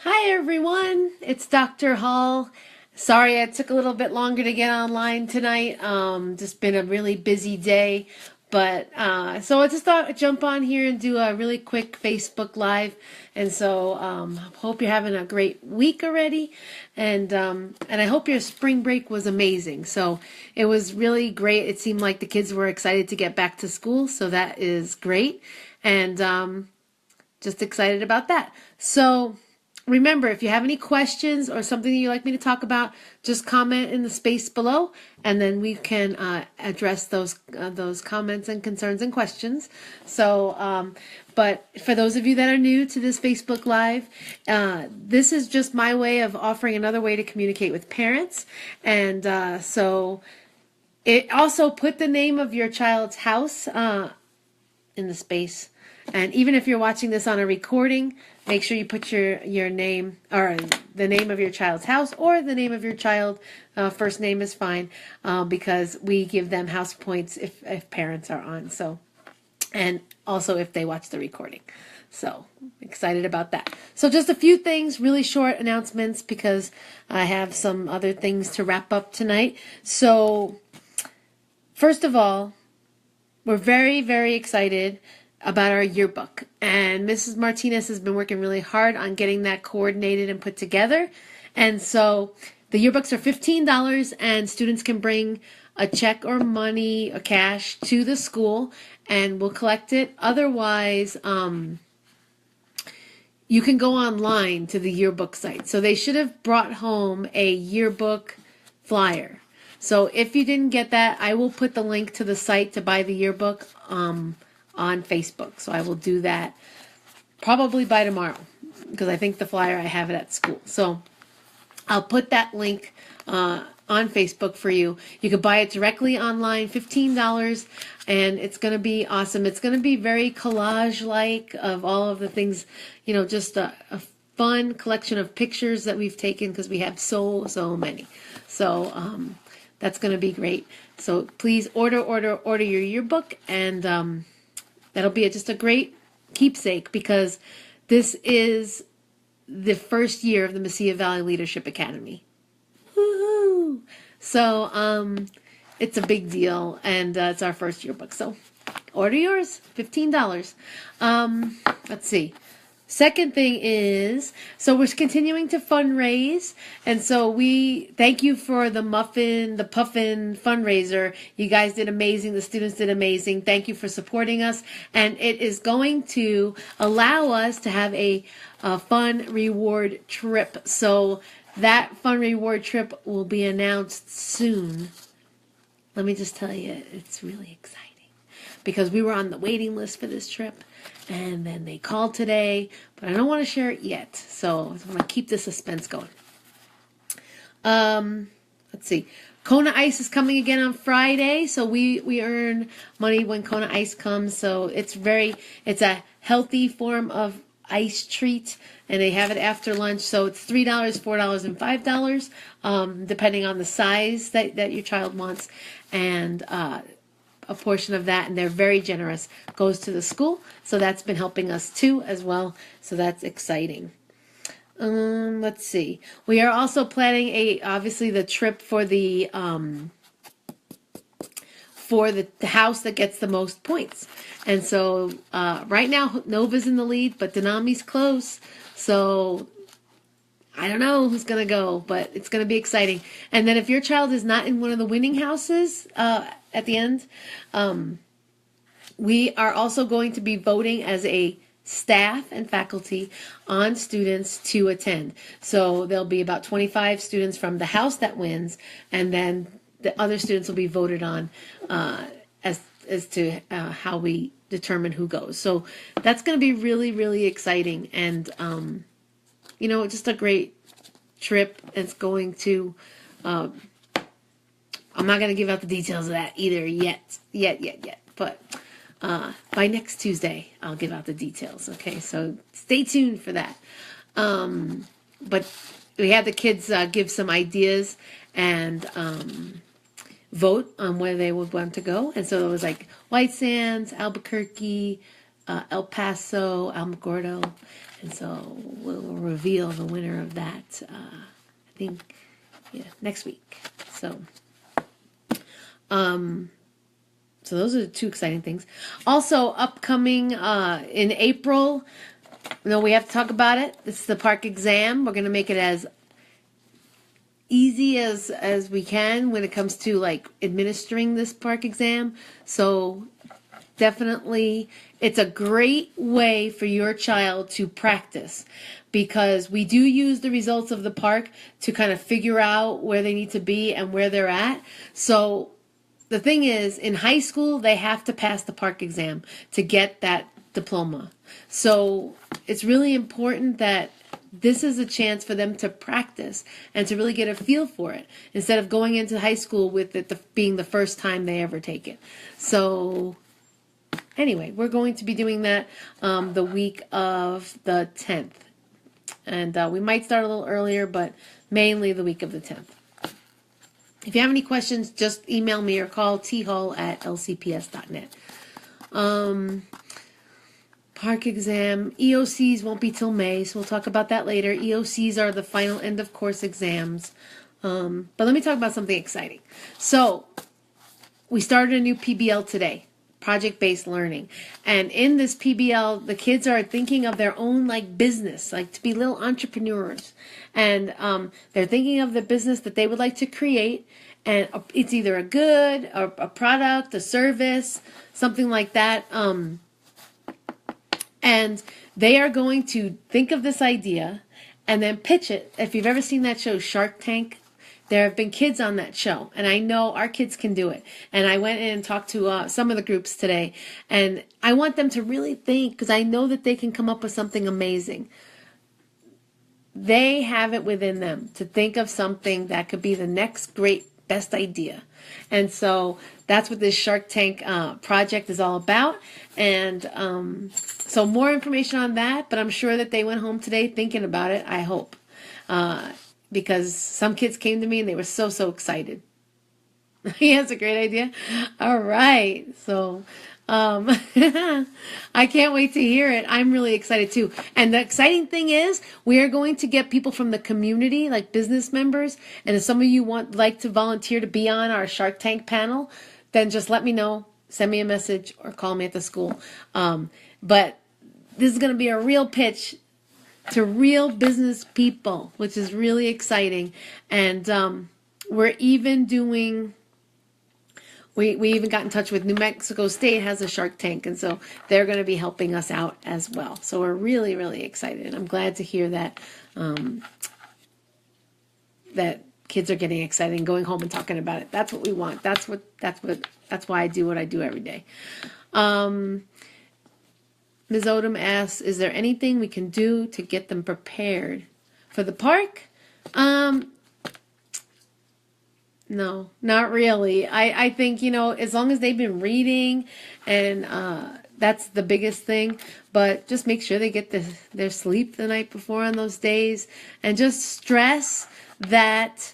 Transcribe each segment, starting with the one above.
Hi everyone, it's Dr. Hall. Sorry it took a little bit longer to get online tonight. Just been a really busy day, but so I just thought I'd jump on here and do a really quick Facebook Live. And so hope you're having a great week already, and I hope your spring break was amazing. So it was really great. It seemed like the kids were excited to get back to school, so that is great, and just excited about that. So. Remember, if you have any questions or something that you'd like me to talk about, just comment in the space below, and then we can address those comments and concerns and questions. So, but for those of you that are new to this Facebook Live, this is just my way of offering another way to communicate with parents, and so it also put the name of your child's house in the space. And even if you're watching this on a recording, make sure you put your name or the name of your child's house or the name of your child. First name is fine because we give them house points if parents are on. So, and also if they watch the recording. So excited about that. So just a few things, really short announcements because I have some other things to wrap up tonight. So first of all, we're very, very excited about our yearbook. And Mrs. Martinez has been working really hard on getting that coordinated and put together. And so the yearbooks are $15 and students can bring a check or money or cash to the school and we'll collect it. Otherwise, you can go online to the yearbook site. So they should have brought home a yearbook flyer. So if you didn't get that, I will put the link to the site to buy the yearbook on Facebook. So I will do that probably by tomorrow because I think the flyer I have it at school. So I'll put that link on Facebook for you. You can buy it directly online, $15, and it's going to be awesome. It's going to be very collage-like of all of the things, just a fun collection of pictures that we've taken because we have so many. So that's going to be great. So please order your yearbook, and that'll be just a great keepsake because this is the first year of the Mesilla Valley Leadership Academy. Woohoo! So it's a big deal, and it's our first yearbook. So order yours, $15. Let's see. Second thing is, so we're continuing to fundraise, and so we thank you for the Puffin fundraiser. You guys did amazing. The students did amazing. Thank you for supporting us, and it is going to allow us to have a fun reward trip. So that fun reward trip will be announced soon. Let me just tell you, it's really exciting because we were on the waiting list for this trip. And then they called today, but I don't want to share it yet. So I want to keep the suspense going. Let's see. Kona Ice is coming again on Friday. So we earn money when Kona Ice comes. So it's a healthy form of ice treat. And they have it after lunch. So it's $3, $4, and $5, depending on the size that your child wants. And a portion of that, and they're very generous, goes to the school. So that's been helping us too as well. So that's exciting. Let's see. We are also planning obviously the trip for the house that gets the most points. And so right now Nova's in the lead, but Denami's close. So I don't know who's going to go, but it's going to be exciting. And then if your child is not in one of the winning houses at the end, we are also going to be voting as a staff and faculty on students to attend. So there'll be about 25 students from the house that wins, and then the other students will be voted on as to how we determine who goes. So that's going to be really, really exciting. And just a great trip. It's going to, I'm not going to give out the details of that either yet. But by next Tuesday, I'll give out the details. Okay, so stay tuned for that. But we had the kids give some ideas and vote on where they would want to go. And so it was like White Sands, Albuquerque, El Paso, Alamogordo, and so we'll reveal the winner of that. I think, yeah, next week. So those are the two exciting things. Also, upcoming in April, we have to talk about it. This is the park exam. We're going to make it as easy as we can when it comes to like administering this park exam. So definitely, it's a great way for your child to practice, because we do use the results of the park to kind of figure out where they need to be and where they're at. So the thing is, in high school, they have to pass the park exam to get that diploma. So it's really important that this is a chance for them to practice and to really get a feel for it, instead of going into high school with it being the first time they ever take it. So anyway, we're going to be doing that the week of the 10th. And we might start a little earlier, but mainly the week of the 10th. If you have any questions, just email me or call thull@lcps.net. Park exam. EOCs won't be till May, so we'll talk about that later. EOCs are the final end of course exams. But let me talk about something exciting. So we started a new PBL today, project-based learning. And in this PBL, the kids are thinking of their own like business, like to be little entrepreneurs. And they're thinking of the business that they would like to create. And it's either a good, or a product, a service, something like that. And they are going to think of this idea and then pitch it. If you've ever seen that show, Shark Tank, there have been kids on that show, and I know our kids can do it. And I went in and talked to some of the groups today, and I want them to really think, because I know that they can come up with something amazing. They have it within them to think of something that could be the next great best idea. And so that's what this Shark Tank project is all about. And so more information on that, but I'm sure that they went home today thinking about it, I hope. Because some kids came to me and they were so excited. He has a great idea. All right. So I can't wait to hear it. I'm really excited too. And the exciting thing is we are going to get people from the community, like business members. And if some of you like to volunteer to be on our Shark Tank panel, then just let me know. Send me a message or call me at the school. But this is going to be a real pitch to real business people, which is really exciting. And we're even doing... We even got in touch with New Mexico State, has a Shark Tank, and so they're going to be helping us out as well. So we're really excited. I'm glad to hear that that kids are getting excited and going home and talking about it. That's what we want. That's why I do what I do every day. Ms. Odom asks, is there anything we can do to get them prepared for the park? No, not really. I think, as long as they've been reading, and that's the biggest thing, but just make sure they get their sleep the night before on those days, and just stress that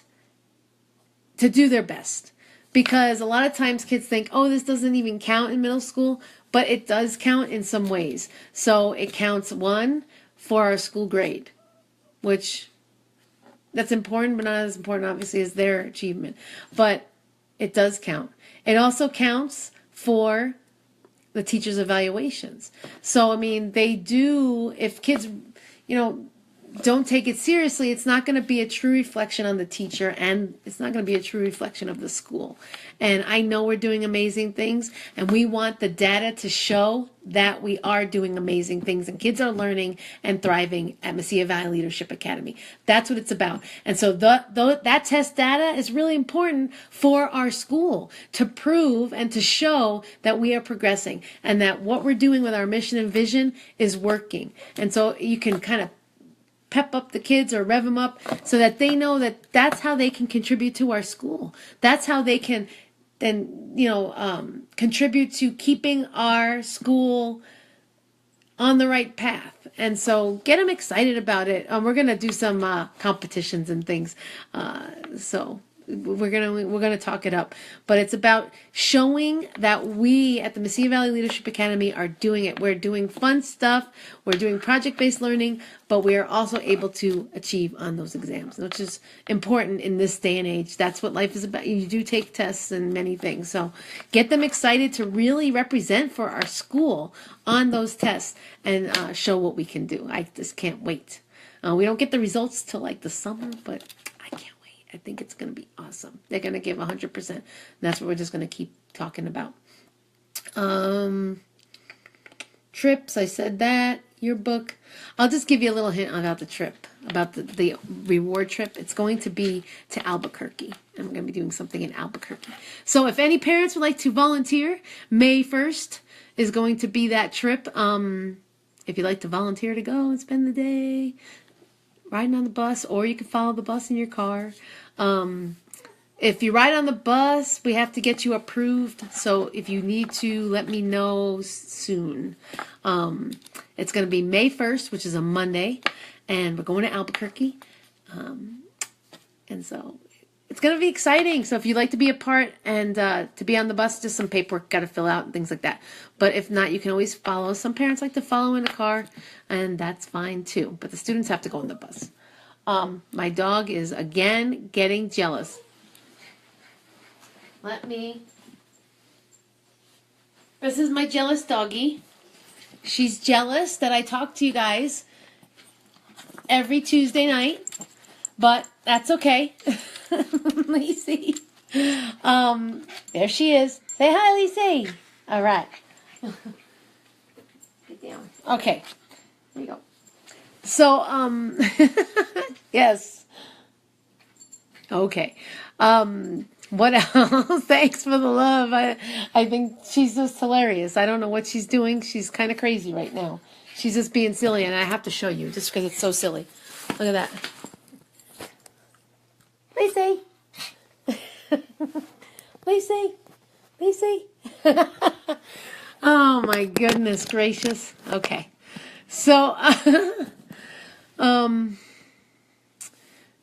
to do their best. Because a lot of times kids think, oh, this doesn't even count in middle school, but it does count in some ways. So it counts, one, for our school grade, which... that's important, but not as important, obviously, as their achievement. But it does count. It also counts for the teacher's evaluations. So, I mean, they do, if kids, don't take it seriously, it's not going to be a true reflection on the teacher, and it's not going to be a true reflection of the school. And I know we're doing amazing things, and we want the data to show that we are doing amazing things, and kids are learning and thriving at Mesilla Valley Leadership Academy. That's what it's about. And so that test data is really important for our school to prove and to show that we are progressing, and that what we're doing with our mission and vision is working. And so you can kind of pep up the kids or rev them up so that they know that that's how they can contribute to our school. That's how they can then, contribute to keeping our school on the right path. And so get them excited about it. We're going to do some competitions and things. So we're gonna talk it up, but it's about showing that we at the Mesilla Valley Leadership Academy are doing it. We're doing fun stuff. We're doing project-based learning, but we are also able to achieve on those exams, which is important in this day and age. That's what life is about. You do take tests and many things, so get them excited to really represent for our school on those tests and show what we can do. I just can't wait. We don't get the results till like the summer, but I can't wait. I think it's going to be awesome. They're going to give 100%. And that's what we're just going to keep talking about. Trips, I said that. Your book. I'll just give you a little hint about the trip, about the reward trip. It's going to be to Albuquerque. I'm going to be doing something in Albuquerque. So if any parents would like to volunteer, May 1st is going to be that trip. If you'd like to volunteer to go and spend the day riding on the bus, or you can follow the bus in your car. If you ride on the bus, we have to get you approved. So if you need to, let me know soon. It's going to be May 1st, which is a Monday, and we're going to Albuquerque. And so it's going to be exciting. So if you'd like to be a part and to be on the bus, just some paperwork got to fill out and things like that. But if not, you can always follow. Some parents like to follow in the car, and that's fine too. But the students have to go on the bus. My dog is again getting jealous. This is my jealous doggie. She's jealous that I talk to you guys every Tuesday night, but that's okay. Lacey. There she is. Say hi, Lacey. All right. Get down. Okay. There you go. So, yes. Okay. What else? Thanks for the love. I think she's just hilarious. I don't know what she's doing. She's kind of crazy right now. She's just being silly, and I have to show you just because it's so silly. Look at that. Lacey. Lacey. Lacey. Oh my goodness gracious. Okay. So,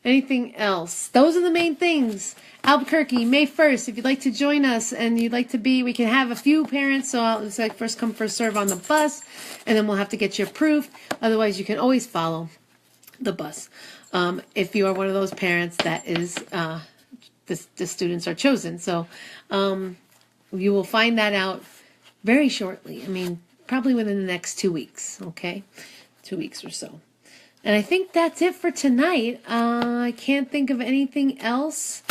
anything else? Those are the main things. Albuquerque, May 1st. If you'd like to join us and you'd like to be, we can have a few parents. So it's like first come, first serve on the bus, and then we'll have to get you approved. Otherwise, you can always follow the bus. If you are one of those parents that is, the students are chosen. So you will find that out very shortly. I mean, probably within the next 2 weeks. Okay, 2 weeks or so. And I think that's it for tonight. I can't think of anything else.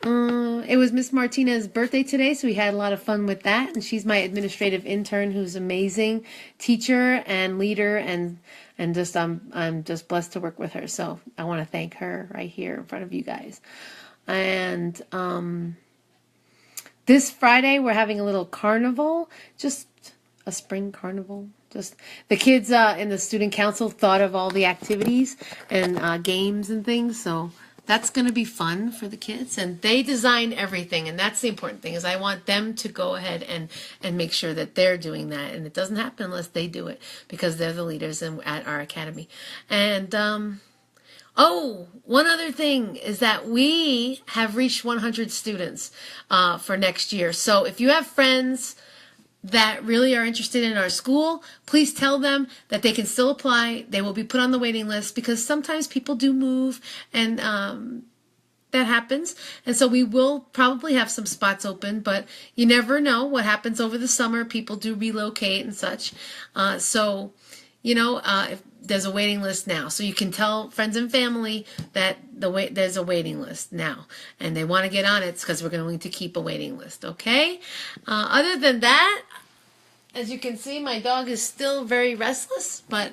It was Miss Martinez's birthday today, so we had a lot of fun with that. And she's my administrative intern, who's amazing teacher and leader, and just I'm just blessed to work with her. So I want to thank her right here in front of you guys. And this Friday we're having a little carnival, just a spring carnival. Just the kids in the student council thought of all the activities and games and things, so that's going to be fun for the kids. And they design everything, and that's the important thing, is I want them to go ahead and make sure that they're doing that. And it doesn't happen unless they do it, because they're the leaders at our academy. And one other thing is that we have reached 100 students for next year. So if you have friends that really are interested in our school, please tell them that they can still apply. They will be put on the waiting list, because sometimes people do move, and that happens. And so we will probably have some spots open, but you never know what happens over the summer. People do relocate and such. So, if there's a waiting list now. So you can tell friends and family that there's a waiting list now, and they want to get on it, because we're going to keep a waiting list, okay? Other than that, as you can see, my dog is still very restless, but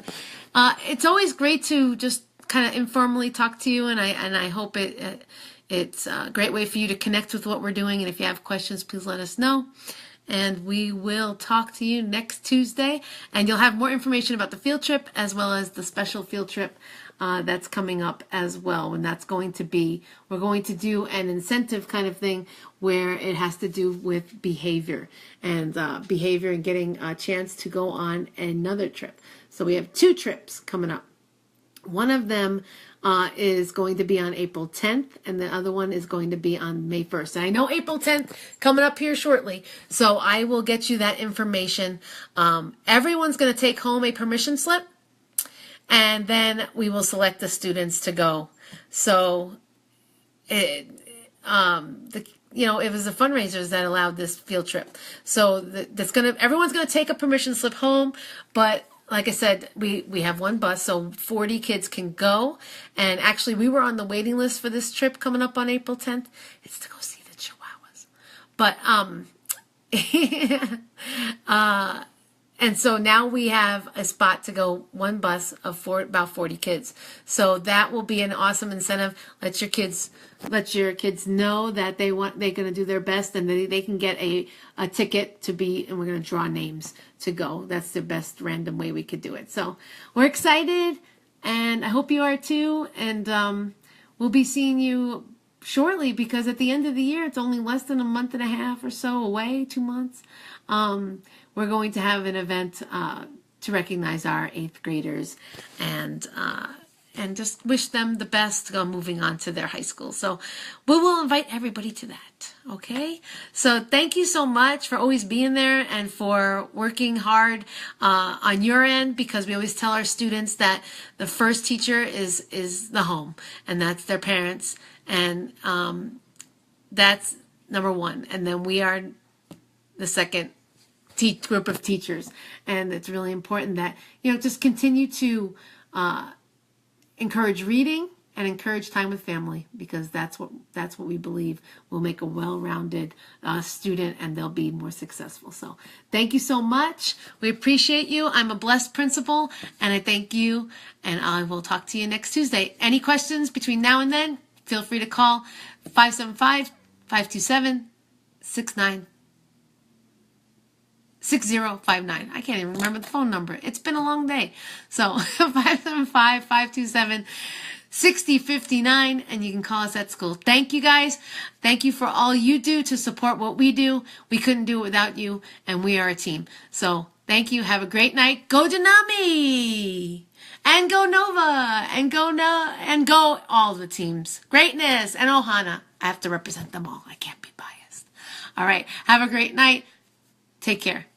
it's always great to just kind of informally talk to you, and I hope it's a great way for you to connect with what we're doing. And if you have questions, please let us know. And we will talk to you next Tuesday, and you'll have more information about the field trip, as well as the special field trip that's coming up as well. And that's going to be, we're going to do an incentive kind of thing where it has to do with behavior and getting a chance to go on another trip. So we have 2 trips coming up. One of them is going to be on April 10th, and the other one is going to be on May 1st. And I know April 10th coming up here shortly, so I will get you that information. Everyone's going to take home a permission slip, and then we will select the students to go. So it was the fundraisers that allowed this field trip. So everyone's gonna take a permission slip home, but like I said, we have one bus, so 40 kids can go. And actually, we were on the waiting list for this trip coming up on April 10th. It's to go see the Chihuahuas, but and so now we have a spot to go, one bus of about 40 kids. So that will be an awesome incentive. Let your kids know that they're going to do their best, and they can get a ticket to be, and we're going to draw names to go. That's the best random way we could do it. So we're excited, and I hope you are too. And we'll be seeing you shortly, because at the end of the year, it's only less than a month and a half or so away, 2 months. We're going to have an event to recognize our 8th graders and just wish them the best moving on to their high school. So we will invite everybody to that, okay? So thank you so much for always being there and for working hard on your end, because we always tell our students that the first teacher is the home, and that's their parents, and that's number one. And then we are the second group of teachers, and it's really important that just continue to encourage reading and encourage time with family, because that's what we believe will make a well-rounded student, and they'll be more successful. So thank you so much. We appreciate you. I'm a blessed principal, and I thank you, and I will talk to you next Tuesday. Any questions between now and then, feel free to call 575-527-6059. I can't even remember the phone number. It's been a long day. So 575-527-6059, and you can call us at school. Thank you, guys. Thank you for all you do to support what we do. We couldn't do it without you, and we are a team. So thank you. Have a great night. Go Denami! And go Nova! And go all the teams. Greatness and Ohana. I have to represent them all. I can't be biased. All right. Have a great night. Take care.